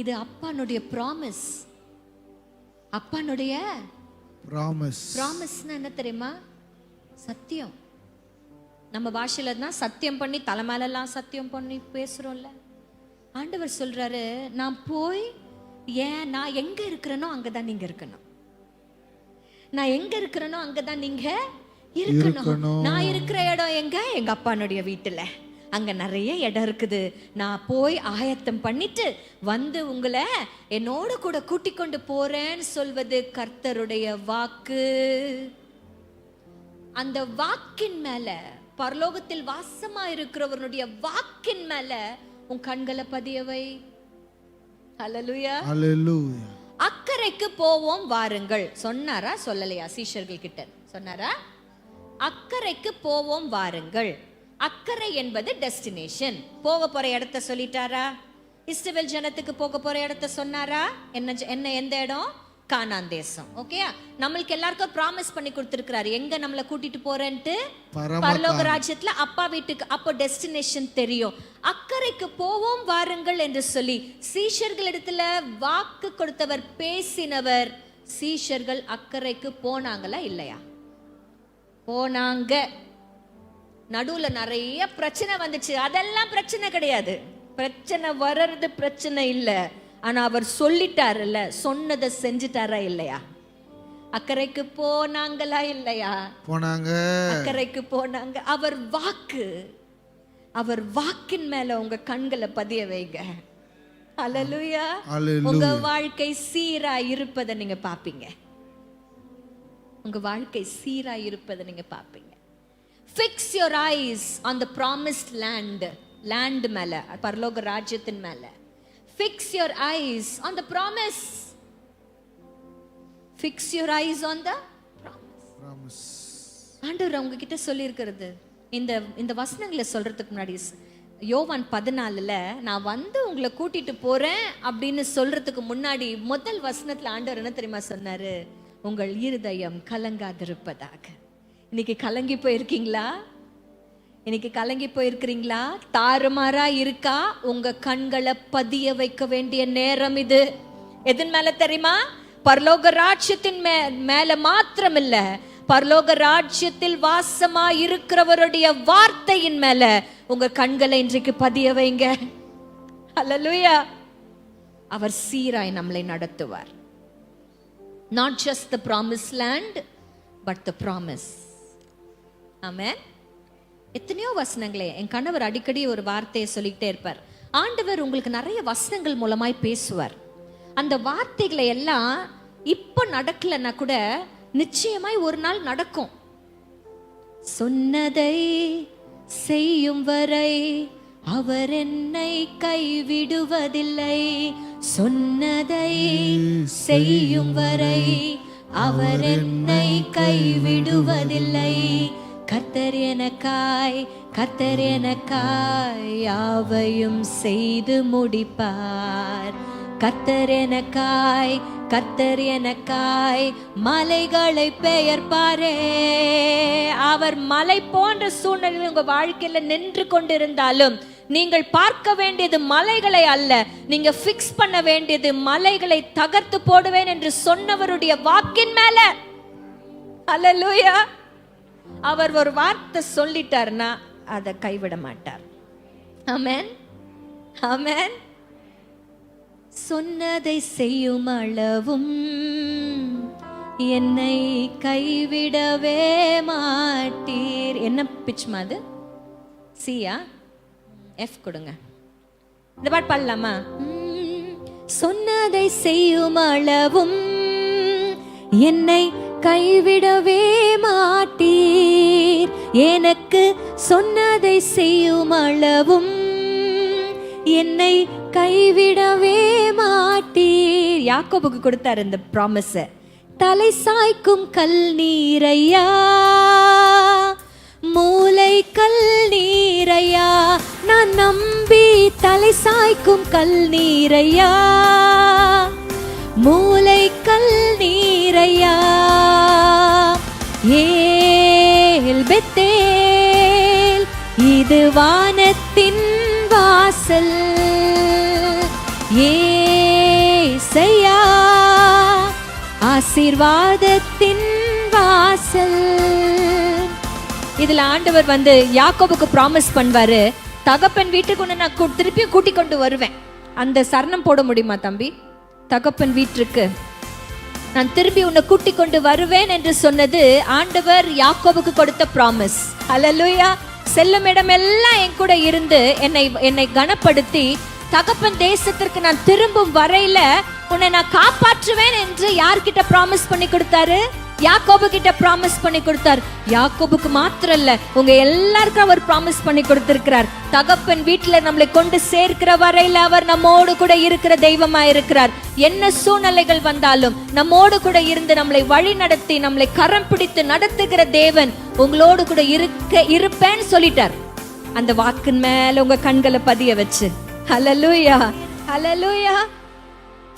இது அப்பானுடைய ப்ராமிஸ். அப்பானுடைய ப்ராமிஸ்னா என்ன தெரியுமா? சத்தியம். நம்ம பாஷையில தான் சத்தியம் பண்ணி தலைமையிலலாம் சத்தியம் பண்ணி பேசுறோம்ல. ஆண்டவர் சொல்றாரு, நான் போய் நான் எங்க இருக்கிறேனோ அங்கதான் நீங்க இருக்கணும். நான் எங்க இருக்கிறேனோ அங்கதான் நீங்க இருக்கணும். நான் இருக்கிற இடம் எங்க? எங்க அப்பானுடைய வீட்டுல. அங்க நிறைய இடம் இருக்குது. நான் போய் ஆயத்தம் பண்ணிட்டு வந்து உங்களை என்னோட கூட கூட்டிக் கொண்டு போறேன்னு சொல்வது கர்த்தருடைய வாக்கு. அந்த வாக்கின் மேல, பரலோகத்தில் வாசமா இருக்கிறவருடைய வாக்கின் மேல உன் கண்களை பதியவை. ஹல்லேலூயா. ஹல்லேலூயா. அக்கறைக்கு போவோம் வாருங்கள் சொன்னாரா? சொல்லலையா? சீஷர்கள் கிட்ட சொன்னாரா? அக்கறைக்கு போவோம் வாருங்கள். அக்கறை என்பது டெஸ்டினேஷன். போக போற இடத்தை சொல்லிட்டாரா? இஸ்ரவேல் ஜனத்துக்கு போக போற இடத்தை சொன்னாரா? என்ன எந்த இடம்? கானான் தேசம். ஓகேயா? நம்மளுக்கு எல்லாருக்கும் ப்ராமிஸ் பண்ணி கொடுத்திருக்கிறாரு, எங்க நம்மளை கூட்டிட்டு போறேன்ட்டு. பரலோக ராஜ்யத்துல அப்பா வீட்டுக்கு. அப்போ டெஸ்டினேஷன் தெரியும். அக்கறைக்கு போவோம் வாருங்கள் என்று சொல்லி சீஷர்களிடத்துல வாக்கு கொடுத்தவர், பேசினவர். சீஷர்கள் அக்கறைக்கு போனாங்களா இல்லையா? போனாங்க. நடுவுல நிறைய பிரச்சனை வந்துச்சு. அதெல்லாம் பிரச்சனை கிடையாது. பிரச்சனை வர்றது பிரச்சனை இல்ல. ஆனா அவர் சொல்லிட்டாருல்ல, சொன்னதை செஞ்சுட்டாரா இல்லையா? அக்கறைக்கு போனாங்களா இல்லையா? போனாங்க. அக்கறைக்கு போனாங்க. அவர் வாக்கு, அவர் வாக்கின் மேல உங்க கண்களை பதிய வைங்க. ஹல்லேலூயா. உங்க வாழ்க்கை சீரா இருப்பதை நீங்க பாப்பீங்க. உங்க வாழ்க்கை சீரா இருப்பதை நீங்க பாப்பீங்க. Fix your eyes on the promised land. Land மேல, பரலோக ராஜ்யத்தின் மேல. Fix your eyes on the promise. Fix your eyes on the promise. ஆண்டவர் உங்ககிட்ட சொல்லி இருக்கிறது இந்த வசனங்களை சொல்றதுக்கு முன்னாடி யோவான் 14ல நான் வந்து உங்களை கூட்டிட்டு போறேன் அப்படின்னு சொல்றதுக்கு முன்னாடி முதல் வசனத்துல ஆண்டவர் என்ன தெரியுமா சொன்னாரு? உங்கள் இருதயம் கலங்காதிருப்பதாக. இன்னைக்கு கலங்கி போயிருக்கீங்களா? இன்னைக்கு கலங்கி போயிருக்கிறீங்களா? தாறுமாறா இருக்கா? உங்க கண்களை பதிய வைக்க வேண்டிய நேரம் இது. எதன் மேல தெரியுமா? பரலோக ராஜ்யத்தின் மேல மாத்திரம் இல்ல, பரலோக ராஜ்யத்தில் வாசமா இருக்கிறவருடைய வார்த்தையின் மேல உங்க கண்களை இன்றைக்கு பதிய வைங்க. ஹல்லேலூயா. அவர் சீராய் நம்மளை நடத்துவார். Not just the promised land, but the promise. ஆமென். எத்தனையோ வசனங்களே. என் கணவர் அடிக்கடி ஒரு வார்த்தையை சொல்லிக்கிட்டே இருப்பார். ஆண்டவர் உங்களுக்கு நிறைய வசனங்கள் மூலமாய் பேசுவார். அந்த வார்த்தைகளை எல்லாம் இப்ப நடக்கலன்னா கூட நிச்சயமாய் ஒரு நாள் நடக்கும். சொன்னதை செய்யும் வரை அவர் என்னை கைவிடுவதில்லை. சொன்னதை செய்யும் வரை அவர் என்னை கைவிடுவதில்லை. கர்த்தர் எனக்காய் யாவையும் செய்து முடிப்பார். கர்த்தர் எனக்காய் மலைகளை பெயர்ப்பாரே. அவர் மலை போன்ற சூழ்நிலையில் உங்க வாழ்க்கையில நின்று கொண்டிருந்தாலும் நீங்கள் பார்க்க வேண்டியது மலைகளை அல்ல, நீங்க பிக்ஸ் பண்ண வேண்டியது மலைகளை தகர்த்து போடுவேன் என்று சொன்னவருடைய வாக்கின் மேல. ஹல்லேலூயா. அவர் ஒரு வார்த்தை சொல்லிட்டார்னா அதை கைவிட மாட்டார். ஆமென், ஆமென். சொன்னதை செய்யும் அளவும் என்னை கைவிடவே மாட்டீர். என்ன பிச்சுமா அது? சியா, எஃப் கொடுங்க. இந்த பாட்டு பாடலாமா? சொன்னதை செய்யும் அளவும் என்னை கைவிடவே மாட்டீர், எனக்கு சொன்னதை செய்யும் அளவும் என்னை கைவிடவே மாட்டீர். யாக்கோபுக்கு கொடுத்தார் இந்த ப்ராமிஸ். தலை சாய்க்கும் கல் நீரையா, மூளை கல் நீரையா, நான் நம்பி தலை சாய்க்கும் கல் நீரையா, மூளை கல் நீரையா. ஏல் பெத்தேல் இது வானத்தின் வாசல், ஏசையா ஆசீர்வாதத்தின் வாசல். இதுல ஆண்டவர் வந்து யாக்கோபுக்கு ப்ராமிஸ் பண்ணுவாரு, தகப்பன் வீட்டுக்கு ஒன்று நான் திருப்பி கூட்டி கொண்டு வருவேன். அந்த சரணம் போட முடியுமா தம்பி? தகப்பன் வீட்டுக்கு நான் திருப்பி உன்னை கூட்டி கொண்டு வருவேன் என்று சொன்னது ஆண்டவர் யாக்கோபுக்கு கொடுத்த ப்ராமிஸ். அல்லேலூயா. செல்லும் இடமெல்லாம் என் கூட இருந்து என்னை கனப்படுத்தி தகப்பன் தேசத்திற்கு நான் திரும்பும் வரையில உன்னை நான் காப்பாற்றுவேன் என்று யார்கிட்ட ப்ராமிஸ் பண்ணி கொடுத்தாரு? யாக்கோபு கிட்ட ப்ராமிஸ் பண்ணி கொடுத்தார். யாக்கோபுக்கு மாத்திரம் இல்ல, உங்க எல்லாருக்கும் அவர் ப்ராமிஸ் பண்ணி கொடுத்திருக்கிறார். தகப்பன் வீட்டுல நம்மளை கொண்டு சேர்க்கிற வரையில அவர் நம்மோடு கூட இருக்கிற தெய்வமா இருக்கிறார். என்ன சூழ்நிலைகள் வந்தாலும் நம்மோடு கூட இருந்து நம்மளை வழி நடத்தி நம்மளை கரம் பிடித்து நடத்துகிற தேவன் உங்களோடு கூட இருப்பேன்னு சொல்லிட்டார். அந்த வாக்கின் மேல உங்க கண்களை பதிய வச்சு ஹல்லேலூயா, ஹல்லேலூயா.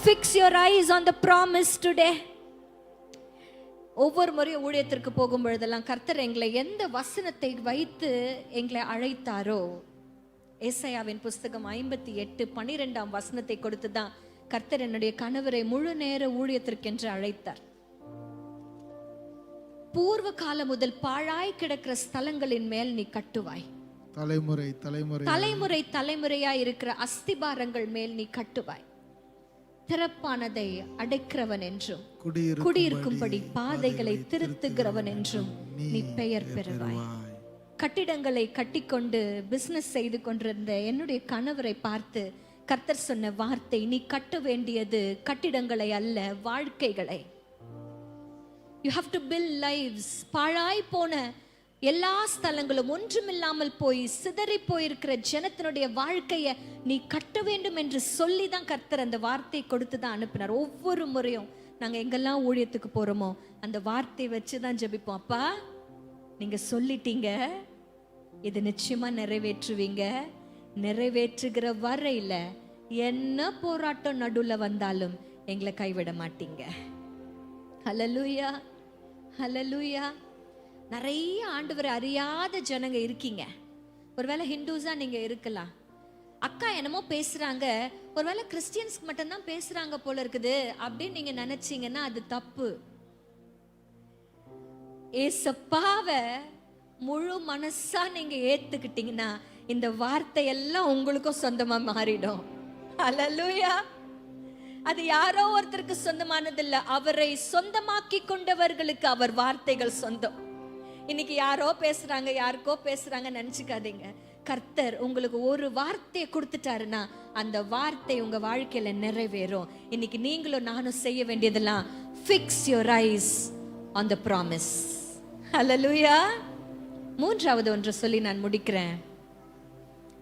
Fix your eyes on the promise today. ஒவ்வொரு முறையும் ஊழியத்திற்கு போகும் பொழுதெல்லாம் கர்த்தர் எங்களை எந்த வசனத்தை வைத்து எங்களை அழைத்தாரோ, ஏசாயாவின் புஸ்தகம் 58:12 வசனத்தை கொடுத்துதான் கர்த்தர் என்னுடைய கணவரை முழு நேர ஊழியத்திற்கென்று அழைத்தார். பூர்வ காலம் முதல் பாழாய் கிடக்கிற ஸ்தலங்களின் மேல் நீ கட்டுவாய். தலைமுறை தலைமுறையா இருக்கிற அஸ்திபாரங்கள் மேல் நீ கட்டுவாய். திறப்பானதை அடைக்கிறவன் என்றும் குடியிருக்கும்படி பாதைகளை திருத்துகிறவன் என்றும் நீ பெயர் பெறுவாய். கட்டிடங்களை கட்டிக்கொண்டு பிசினஸ் செய்து கொண்டிருந்த என்னுடைய கணவரை பார்த்து கர்த்தர் சொன்ன வார்த்தை, நீ கட்ட வேண்டியது கட்டிடங்களை அல்ல, வாழ்க்கைகளை. You have to build lives. பாழாய் போன எல்லா ஸ்தலங்களும் ஒன்றுமில்லாமல் போய் சிதறி போயிருக்கிற ஜனத்தினுடைய வாழ்க்கைய நீ கட்ட வேண்டும் என்று சொல்லி தான் கர்த்தர் அந்த வார்த்தையை கொடுத்து தான் அனுப்பினார். ஒவ்வொரு முறையும் நாங்க எங்கெல்லாம் ஊழியத்துக்கு போறோமோ அந்த வார்த்தையை வச்சுதான் ஜெபிப்போம். அப்பா நீங்க சொல்லிட்டீங்க, இது நிச்சயமா நிறைவேற்றுவீங்க. நிறைவேற்றுகிற வரையில என்ன போராட்டம் நடுவுல வந்தாலும் எங்களை கைவிட மாட்டீங்க. ஹல்லேலூயா, ஹல்லேலூயா. நிறைய ஆண்டவரை அறியாத ஜனங்க இருக்கீங்க. ஒருவேளை ஹிந்துஸா நீங்க இருக்கலாம். அக்கா என்னமோ பேசுறாங்க, ஒருவேளை கிறிஸ்டியன்ஸ்க்கு மட்டும்தான் பேசுறாங்க போல இருக்குது அப்படின்னு நீங்க நினைச்சீங்கன்னா அது தப்பு. ஏசப்பாவை முழு மனசா நீங்க ஏத்துக்கிட்டீங்கன்னா இந்த வார்த்தை எல்லாம் உங்களுக்கும் சொந்தமா மாறிடும். ஹல்லேலூயா. அது யாரோ ஒருத்தருக்கு சொந்தமானதில்லை, அவரை சொந்தமாக்கி கொண்டவர்களுக்கு அவர் வார்த்தைகள் சொந்தம். இன்னைக்கு யாரோ பேசுறாங்க, யாருக்கோ பேசுறாங்க நினைச்சுக்காதீங்க. கர்த்தர் உங்களுக்கு ஒரு வார்த்தையை கொடுத்துட்டாருன்னா அந்த வார்த்தை உங்க வாழ்க்கையில நிறைவேறும். இன்னைக்கு நீங்களும் நானும் செய்ய வேண்டியதெல்லாம் fix your eyes on the promise. ஹல்லேலூயா. மூன்றாவது ஒன்று சொல்லி நான் முடிக்கிறேன்.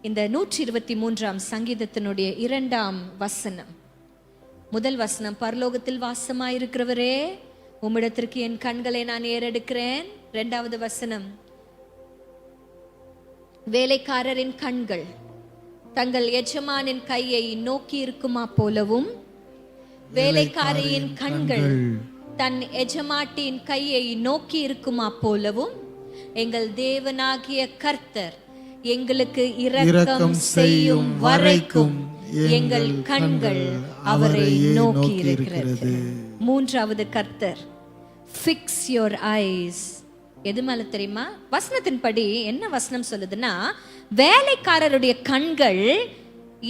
இந்த 123 சங்கீதத்தினுடைய 2 வசனம், முதல் வசனம், பரலோகத்தில் வாசமாயிருக்கிறவரே உம்மிடத்திற்கு என் கண்களை நான் ஏறெடுக்கிறேன். 2வது வசனம், வேலைக்காரரின் கண்கள் தங்கள் எஜமானின் கையை நோக்கி இருக்குமா போலவும், வேலைக்காரியின் கண்கள் தன் எஜமாட்டியின் கையை நோக்கி இருக்குமா போலவும், எங்கள் தேவனாகிய கர்த்தர் எங்களுக்கு இரக்கம் செய்யும் வரைக்கும் எங்கள் கண்கள் அவரை நோக்கி இருக்கிறது. மூன்றாவது கர்த்தர், fix your eyes. எது மேல தெரியுமா? வசனத்தின்படி என்ன வசனம் சொல்லுதுன்னா, வேலைக்காரருடைய கண்கள்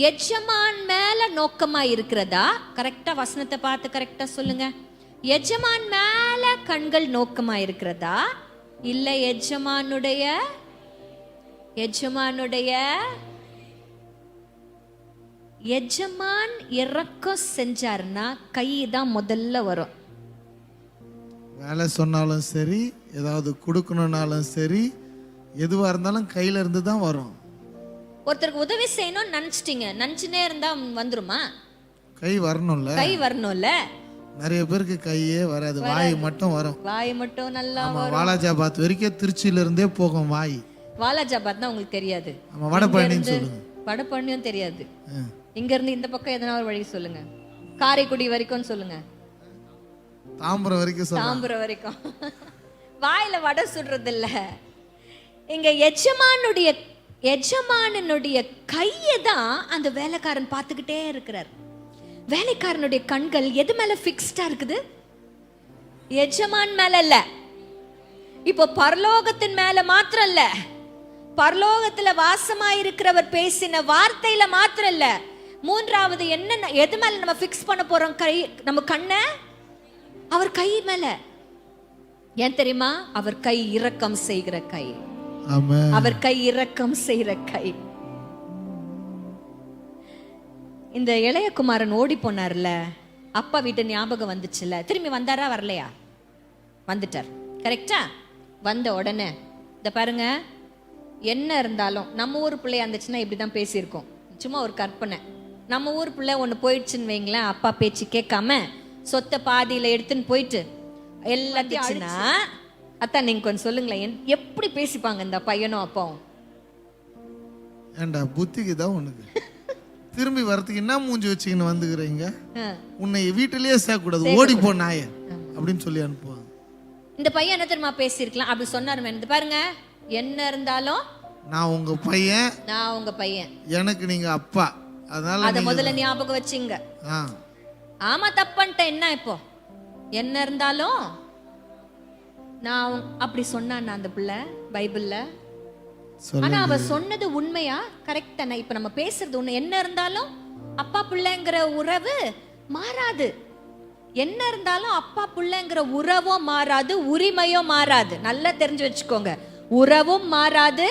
எஜமான் மேல நோக்கமா இருக்கிறதா? கரெக்டா வசனத்தை பார்த்து கரெக்டா சொல்லுங்க. எஜமான் மேல கண்கள் நோக்கமா இருக்கிறதா, இல்ல எஜமானுடைய எஜமானுடைய எஜமான் இறக்கம் செஞ்சாருன்னா கை தான் முதல்ல வரும். வேலை சொன்னாலும் சரி, ஏதாவது கொடுக்கணும்னாலும் சரி, எதுவா இருந்தாலும் கையில இருந்து தான் வரும். ஒருத்தருக்கு உதவி செய்யணும்னு நினைச்சிட்டீங்க, நினைச்சுனே இருந்தா வந்துருமா? கை வரணும்ல. கை வரணும்ல. நிறைய பேருக்கு கையே வராது, வாய் மட்டும் வரும். வாய் மட்டும் நல்லா வரும். வாலாஜாபாத் வரைக்கும் திருச்சியில இருந்தே போகும் வாய். வாலாஜாபாத்னா உங்களுக்கு தெரியாது. ஆமா, வடபழனின்னு சொல்லுங்க. வடபழனியும் தெரியாது. இங்க இருந்து இந்த பக்கம் எதனா ஒரு வழி சொல்லுங்க. காரைக்குடி வரைக்கும் சொல்லுங்க. தாம்பரம் வரைக்கும் சொல்லுங்க. தாம்பரம் வரைக்கும். வாயில வடை சுடுறது இல்ல. இங்க எஜமானுடைய கையை தான் அந்த வேலைக்காரன் பார்த்துக்கிட்டே இருக்கிறார். வேலைக்காரனுடைய கண்கள் எது மேல பிக்ஸ்டா இருக்குது? எஜமான் மேல இல்ல. இப்போ பரலோகத்தின் மேல மாத்திரம் இல்ல, பரலோகத்துல வாசமாயிருக்கிறவர் பேசின வார்த்தையில மாத்திரம் இல்ல, மூன்றாவது என்ன, எது மேல நம்ம பிக்ஸ் பண்ண போறோம்? கை, நம்ம கண்ண அவர் கை மேல. ஏன் தெரியுமா? அவர் கை இரக்கம் செய்கிற கை. ஆமென். அவர் கை இரக்கம் செய்கிற கை. இந்த இளைய குமாரன் ஓடி போனார்ல, அப்பா வீட்டு ஞாபகம் வந்துச்சுல, திரும்பி வந்தாரா வரலையா? வந்துட்டார். கரெக்டா? வந்த உடனே இந்த பாருங்க, என்ன இருந்தாலும் நம்ம ஊர் பிள்ளையா இருந்துச்சுன்னா இப்படிதான் பேசியிருக்கோம். சும்மா ஒரு கற்பனை. நம்ம ஊர் பிள்ளை ஒன்று போயிடுச்சுன்னு வைங்களேன், அப்பா பேச்சு கேட்காம சொத்தை பாதியில எடுத்துன்னு போயிட்டு எல்லாத்தையும் அடிச்சுனா, அத்தான் நீங்க கொஞ்சம் சொல்லுங்களேன், எப்படி பேசிப்பாங்க இந்த பையனும் அப்பாவும்? ஏண்டா புத்திக்கு தான் உனக்கு திரும்பி வரதுக்கு என்ன மூஞ்சி வச்சுக்கின்னு வந்துக்கிறீங்க? உன்னை வீட்டிலேயே சேர்க்கக்கூடாது, ஓடி போ நாய அப்படின்னு சொல்லி அனுப்புவாங்க. இந்த பையன் என்ன தெரியுமா பேசியிருக்கலாம்? அப்படி சொன்னாரு. இந்த பாருங்க, என்ன இருந்தாலும் நான் உங்க பையன், நான் உங்க பையன், எனக்கு நீங்க அப்பா, அதனால அத முதல்ல ஞாபகம் வச்சுங்க. ஆமா, தப்பன்ட்ட என்ன இப்போ? என்ன இருந்தாலும் நான் அப்படி சொன்னான் அந்த பிள்ளை பைபிள்ல. ஆனா அவ சொன்னது உண்மையா? கரெக்ட் தானே? இப்ப நம்ம பேசுறது ஒண்ணு. என்ன இருந்தாலும் அப்பா பிள்ளைங்கிற உறவு மாறாது. என்ன இருந்தாலும் அப்பா பிள்ளைங்கிற உறவும் மாறாது, உரிமையும் மாறாது. நல்லா தெரிஞ்சு வச்சுக்கோங்க. உறவும் மாறாது,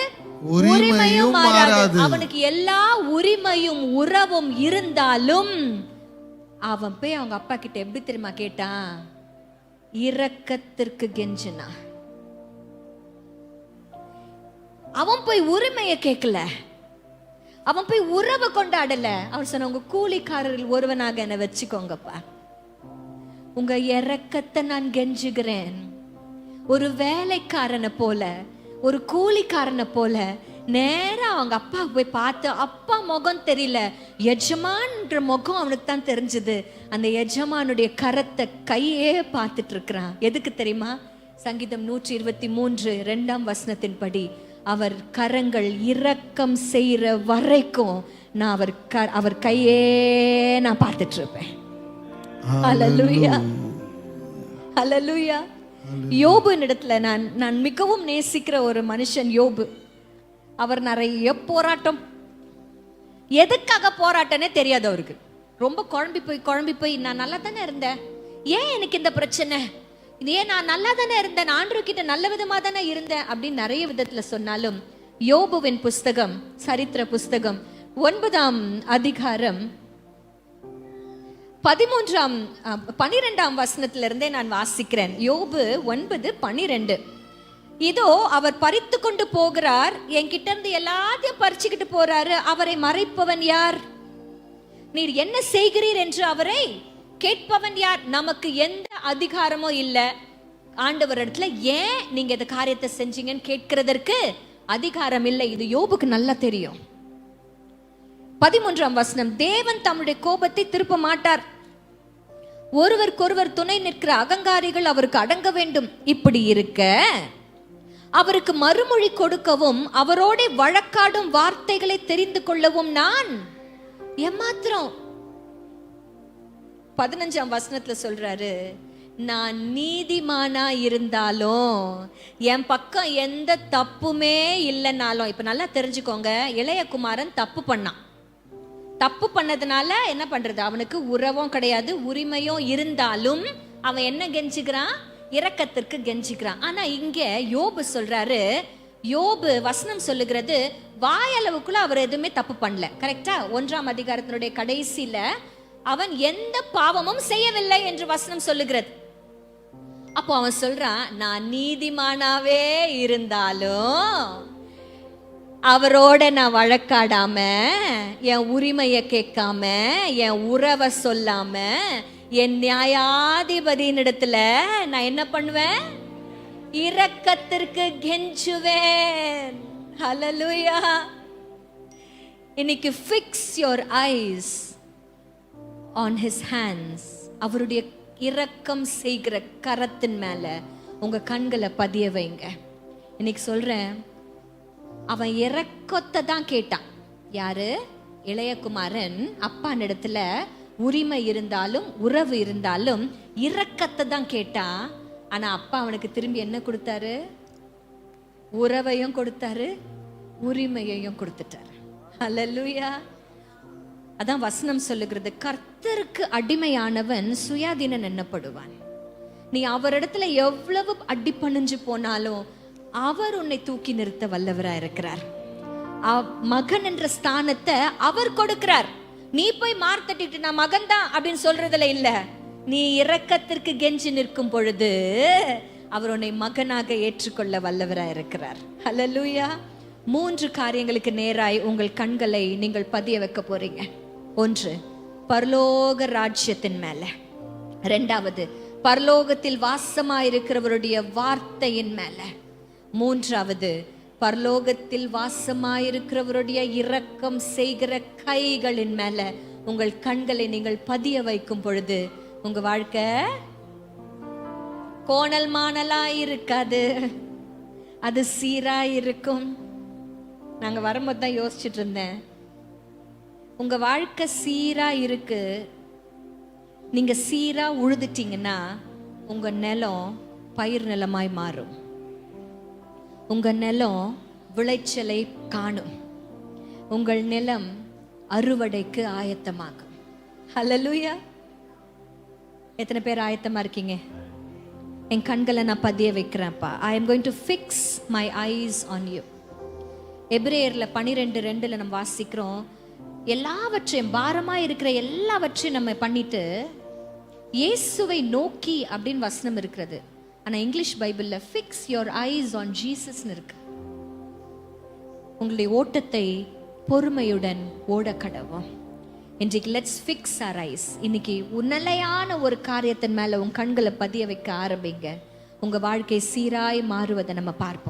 உரிமையும் மாறாது. அவனுக்கு எல்லா உரிமையும் உறவும் இருந்தாலும் அவன் போய் அவங்க அப்பா கிட்ட எப்படி தெரியுமா கேட்டான்? இரக்கத்திற்கு கெஞ்சினா. அவன் போய் உரிமையை கேட்கல, அவன் போய் உறவை கொண்டாடல. அவன் சொன்ன, உங்க கூலிக்காரர்கள் ஒருவனாக என்ன வச்சுக்கோங்கப்பா, உங்க இரக்கத்தை நான் கெஞ்சுகிறேன். ஒரு வேலைக்காரனை போல, ஒரு கூலிக்காரனை போல நேரா அவங்க அப்பா போய் பார்த்து, அப்பா முகம் தெரியல, எஜமான்ற முகம் அவனுக்கு தான் தெரிஞ்சது. அந்த எஜமானுடைய கரத்தை கையே பார்த்துட்டு இருக்கிறான். எதுக்கு தெரியுமா? சங்கீதம் 123 2 படி, அவர் கரங்கள் இரக்கம் செய்யற வரைக்கும் நான் அவர் கையே நான் பார்த்துட்டு இருப்பேன். ஹல்லேலூயா, ஹல்லேலூயா. யோபுவின் இடத்துல நான் மிகவும் நேசிக்கிற ஒரு மனுஷன் யோபு. அவர் நிறைய போராட்டம், எதுக்காக போராட்டனே தெரியாது அவருக்கு. ரொம்ப குழம்பி போய் நான் நல்லா தானே இருந்தேன், ஏன் எனக்கு இந்த பிரச்சனை, ஏன் நான் நல்லா தானே இருந்தேன், ஆண்டவர் கிட்ட நல்ல விதமா தானே இருந்தேன் அப்படின்னு நிறைய விதத்துல சொன்னாலும், யோபுவின் புஸ்தகம், சரித்திர புஸ்தகம் 9ஆம் அதிகாரம் 12 இருந்தே நான் வாசிக்கிறேன். யோபு 9:12. இதோ அவர் பறித்து கொண்டு போகிறார், என்கிட்ட இருந்து எல்லாத்தையும் பறிச்சுக்கிட்டு போறாரு, அவரை மறைப்பவன் யார்? நீர் என்ன செய்கிறீர் என்று அவரை கேட்பவன் யார்? நமக்கு எந்த அதிகாரமும் இல்ல ஆண்டவர் இடத்துல ஏன் நீங்க இந்த காரியத்தை செஞ்சீங்கன்னு கேட்கிறதற்கு அதிகாரம் இல்லை. இது யோபுக்கு நல்லா தெரியும். 13ஆம் வசனம், தேவன் தம்முடைய கோபத்தை திருப்ப மாட்டார், ஒருவருக்கொருவர் துணை நிற்கிற அகங்காரிகள் அவருக்கு அடங்க வேண்டும். இப்படி இருக்க அவருக்கு மறுமொழி கொடுக்கவும் அவரோட வழக்காடும் வார்த்தைகளை தெரிந்து கொள்ளவும் நான் ஏமாத்திரம். 15ஆம் வசனத்துல சொல்றாரு, நான் நீதிமானா இருந்தாலும் என் பக்கம் எந்த தப்புமே இல்லைனாலும். இப்ப நல்லா தெரிஞ்சுக்கோங்க, இளைய குமாரன் தப்பு பண்ணான். தப்பு பண்ணதுனால என்ன பண்றது? அவனுக்கு உறவும் கிடையாது, உரிமையும் இருந்தாலும் அவன் என்ன கெஞ்சுக்கிறான்? இரக்கத்திற்கு கெஞ்சுக்கிறான். ஆனா இங்க யோபு சொல்றாரு, யோபு வசனம் சொல்லுகிறது வாயளவுக்குள்ள அவர் எதுவுமே தப்பு பண்ணல. கரெக்டா? 1ஆம் அதிகாரத்தினுடைய கடைசியில அவன் எந்த பாவமும் செய்யவில்லை என்று வசனம் சொல்லுகிறது. அப்போ அவன் சொல்றான், நான் நீதிமானாவே இருந்தாலும் அவரோட நான் வழக்காடாம, என் உரிமையை கேட்காம, என் உறவை சொல்லாம, என் நியாயாதிபதியின் இடத்துல நான் என்ன பண்ணுவேன்? இரக்கத்திற்கு கெஞ்சுவேன். ஹல்லேலூயா. இன்னைக்கு fix your eyes on his hands. அவருடைய இரக்கம் செய்கிற கரத்தின் மேல உங்க கண்களை பதிய வைங்க. இன்னைக்கு சொல்றேன், அவன் இரக்கத்தை தான் கேட்டான். யாரு? இளையகுமாரன் அப்பான் இடத்துல உரிமை இருந்தாலும் உறவு இருந்தாலும் இரக்கத்தை தான் கேட்டான். ஆனா அப்பா அவனுக்கு திரும்பி என்ன கொடுத்தாரு? உறவையும் கொடுத்தாரு, உரிமையையும் கொடுத்துட்டாரு. ஹல்லேலூயா. அதான் வசனம் சொல்லுகிறது, கர்த்தருக்கு அடிமையானவன் சுயாதீனன் எண்ணப்படுவான். நீ அவரிடத்துல எவ்வளவு அடி பணிஞ்சு போனாலும் அவர் உன்னை தூக்கி நிறுத்த வல்லவரா இருக்கிறார். மகன் என்ற ஸ்தானத்தை அவர் கொடுக்கிறார். நீ போய் மார்த்தட்டிட்டு நான் மகன் தான் அப்படின்னு சொல்றதுல இல்ல. நீ இரக்கத்திற்கு கெஞ்சி நிற்கும் பொழுது அவர் உன்னை மகனாக ஏற்றுக்கொள்ள வல்லவரா இருக்கிறார். ஹல்லேலூயா. 3 காரியங்களுக்கு நேராய் உங்கள் கண்களை நீங்கள் பதிய வைக்க போறீங்க. 1, பரலோக ராஜ்யத்தின் மேல. 2வது, பரலோகத்தில் வாசமாயிருக்கிறவருடைய வார்த்தையின் மேல. 3வது, பரலோகத்தில் வாசமாயிருக்கிறவருடைய இரக்கம் செய்கிற கைகளின் மேல உங்கள் கண்களை நீங்கள் பதிய வைக்கும் பொழுது உங்க வாழ்க்கை கோணல் மாணலா இருக்காது, அது சீரா இருக்கும். நாங்க வரும்போது தான் யோசிச்சுட்டு இருந்தேன், உங்க வாழ்க்கை சீரா இருக்கு. நீங்க சீரா உழுதுட்டீங்கன்னா உங்க நிலம் பயிர் நிலமாய் மாறும். உங்க நிலம் விளைச்சலை காணும். உங்கள் நிலம் அறுவடைக்கு ஆயத்தமாகும். ஹல்லேலூயா. எத்தனை பேர் ஆயத்தமா இருக்கீங்க? என் கண்களை நான் பதிய வைக்கிறேன்ப்பா. I am going to fix my eyes on you. எபிரேயர்ல 12:2 நம்ம வாசிக்கிறோம், எல்லாவற்றையும் பாரமா இருக்கிற எல்லாவற்றையும் நம்ம பண்ணிட்டு இயேசுவை நோக்கி அப்படின்னு வசனம் இருக்கிறது. ஆனா இங்கிலீஷ் பைபிள்ல fix your eyes on Jesus இருக்கு. உங்களுடைய ஓட்டத்தை பொறுமையுடன் ஓட கடவும். இன்றைக்கு let's fix our eyes. இன்னைக்கு உன்னலையான ஒரு காரியத்தின் மேல உங்க கண்களை பதிய வைக்க ஆரம்பிங்க. உங்க வாழ்க்கை சீராய் மாறுவதை நம்ம பார்ப்போம்.